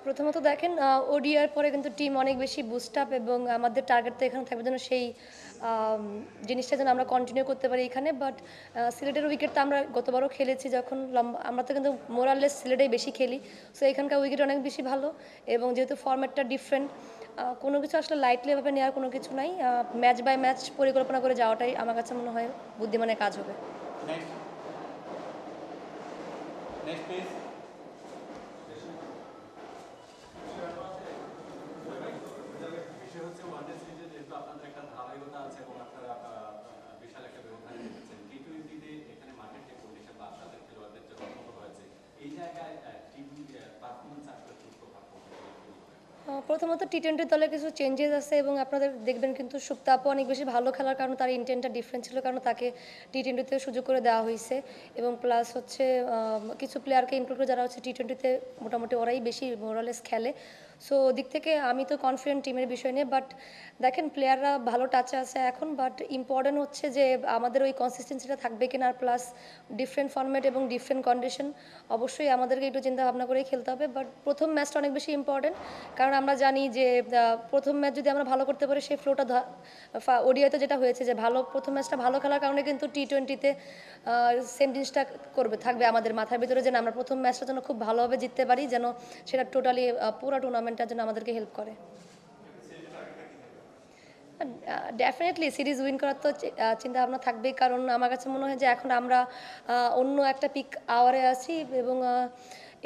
প্রথমত দেখেন ওডিআর পরে কিন্তু টিম অনেক বেশি বুস্ট আপ এবং আমাদের টার্গেট তো এখানে থাকবে যেন সেই জিনিসটা যেন আমরা কন্টিনিউ করতে পারি এখানে। বাট সিলেটের উইকেট তো আমরা গতবারও খেলেছি যখন লম্বা, আমরা তো কিন্তু মোরাললেস সিলেটেই বেশি খেলি। সো এখানকার উইকেট অনেক বেশি ভালো এবং যেহেতু ফরম্যাটটা ডিফারেন্ট, কোনো কিছু আসলে লাইটলি ভাবে নেওয়ার কোনো কিছু নাই। ম্যাচ বাই ম্যাচ পরিকল্পনা করে যাওয়াটাই আমার কাছে মনে হয় বুদ্ধিমানের কাজ হবে। Next next please. বিষয় হচ্ছে ওয়ানডে সিরিজে যেহেতু আপনাদের একটা ধারাবাহিকতা আছে এবং আপনারা বিশাল একটা ব্যবধানে জিতেছেন, টি-টোয়েন্টিতে এখানে মাঠের যে কন্ডিশন বা আপনাদের খেলোয়াড়দের যে রক্ষণ হয়েছে, এই জায়গায় টিম পারফরমেন্স আসলে খুব প্রভাব পড়বে। প্রথমত টি-20 দলে কিছু চেঞ্জেস আছে এবং আপনাদের দেখবেন কিন্তু সুপ্তা আপু অনেক বেশি ভালো খেলার কারণে তার ইন্টেন্টটা ডিফারেন্ট ছিল, কারণ তাকে টি-20তে সুযোগ করে দেওয়া হয়েছে। এবং প্লাস হচ্ছে কিছু প্লেয়ারকে ইনক্লুড করে যারা হচ্ছে টি-20তে মোটামুটি ওরাই বেশি মোরালেস খেলে। সো দিক থেকে আমি তো কনফিডেন্ট টিমের বিষয় নিয়ে। বাট দেখেন প্লেয়াররা ভালো টাচে আছে এখন, বাট ইম্পর্টেন্ট হচ্ছে যে আমাদের ওই কনসিস্টেন্সিটা থাকবে কিনা, আর প্লাস ডিফারেন্ট ফরম্যাট এবং ডিফারেন্ট কন্ডিশন অবশ্যই আমাদেরকে একটু চিন্তা ভাবনা করেই খেলতে হবে। বাট প্রথম ম্যাচটা অনেক বেশি ইম্পর্টেন্ট, কারণ আমরা জানি যে প্রথম ম্যাচ যদি আমরা ভালো করতে পারি সেই ফ্লোটা ওডিআইতে যেটা হয়েছে যে ভালো প্রথম ম্যাচটা ভালো খেলার কারণে কিন্তু টি-20তে সেম জিনিসটা থাকবে আমাদের মাথার ভিতরে, যেন আমরা প্রথম ম্যাচটা যেন খুব ভালোভাবে জিততে পারি, যেন সেটা টোটালি পুরো টুর্নামেন্টটার জন্য আমাদেরকে হেল্প করে। ডেফিনেটলি সিরিজ উইন করার তো চিন্তা ভাবনা থাকবেই, কারণ আমার কাছে মনে হয় যে এখন আমরা অন্য একটা পিক আওয়ারে আছি এবং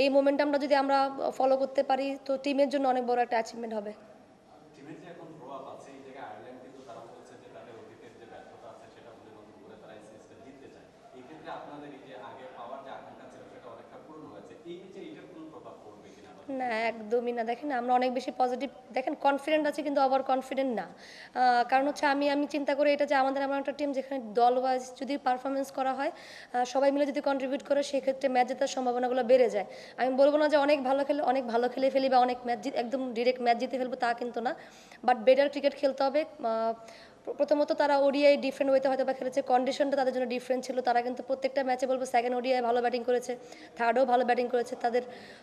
এই মোমেন্টামটা যদি আমরা ফলো করতে পারি তো টিমের জন্য অনেক বড় একটা অ্যাচিভমেন্ট হবে। টিমের যে এখন গ্রো আপ আছে, এই জায়গায় আয়ারল্যান্ড কিন্তু তারা বলছে যে তাদের অতীতের যে ব্যর্থতা আছে সেটা বলে নতুন করে তারা এই সিরিজটা জিততে চায়। এই ক্ষেত্রে আপনাদের এই যে আগে পাওয়ার যে আকাঙ্ক্ষা ছিল সেটা অনেকটা পূরণ হয়েছে, এই ম্যাচে এটার কোনো প্রভাব পড়বে কিনা? না, একদমই না। দেখেন আমরা অনেক বেশি পজিটিভ, দেখেন কনফিডেন্ট আছি কিন্তু ওভার কনফিডেন্ট না। কারণ হচ্ছে আমি আমি চিন্তা করি এটা যে আমাদের এমন একটা টিম যেখানে দল ওয়াইজ যদি পারফরমেন্স করা হয়, সবাই মিলে যদি কন্ট্রিবিউট করে সেক্ষেত্রে ম্যাচ জেতার সম্ভাবনাগুলো বেড়ে যায়। আমি বলবো না যে অনেক ভালো খেলে ফেলি বা অনেক ম্যাচ একদম ডিরেক্ট ম্যাচ জিতে ফেলবো, তা কিন্তু না। বাট বেটার ক্রিকেট খেলতে হবে। প্রথমত তারা ওডিআই ডিফারেন্ট ওয়েতে হয়তো বা খেলেছে, কন্ডিশনটা তাদের জন্য ডিফারেন্ট ছিল। তারা কিন্তু প্রত্যেকটা ম্যাচে বলবো সেকেন্ড ওডিআই ভালো ব্যাটিং করেছে, থার্ডও ভালো ব্যাটিং করেছে তাদের।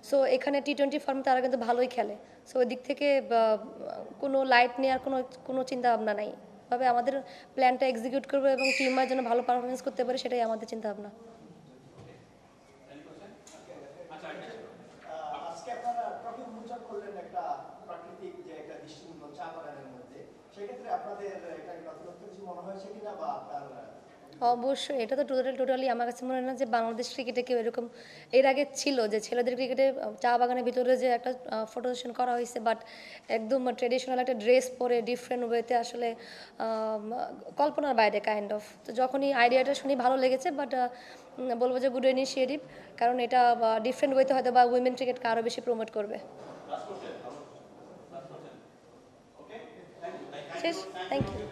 সো এখানে টি-20 ফর্মে তারা কিন্তু ভালোই খেলে। সো ওই দিক থেকে কোনো লাইট নেওয়ার কোনো চিন্তা ভাবনা নাই। তবে আমাদের প্ল্যানটা এক্সিকিউট করবো এবং টিমের জন্য ভালো পারফরমেন্স করতে পারে, সেটাই আমাদের চিন্তা ভাবনা। আজকে আপনারা ট্রফি উন্মোচন করলেন একটা প্রাকৃতিক যে একটা দৃষ্টিনন্দন চা বাগানের মধ্যে, সেক্ষেত্রে আপনাদের এটা নতুনত্ব কিছু মনে হয়েছে কিনা বা আপনার? অবশ্যই এটা তো টোটালি আমার কাছে মনে হয় না যে বাংলাদেশ ক্রিকেটে কেউ এরকম এর আগে ছিল, যে ছেলেদের ক্রিকেটে চা বাগানের ভিতরে যে একটা ফটো সেশন করা হয়েছে, বাট একদম ট্রেডিশনাল একটা ড্রেস পরে ডিফারেন্ট ওয়েতে আসলে কল্পনার বাইরে কাইন্ড অফ। তো যখনই আইডিয়াটা শুনি ভালো লেগেছে, বাট বলবো যে গুড ইনিশিয়েটিভ, কারণ এটা ডিফারেন্ট ওয়েতে হয়তো বা উইমেন ক্রিকেটকে আরও বেশি প্রমোট করবে। শেষ, থ্যাংক ইউ।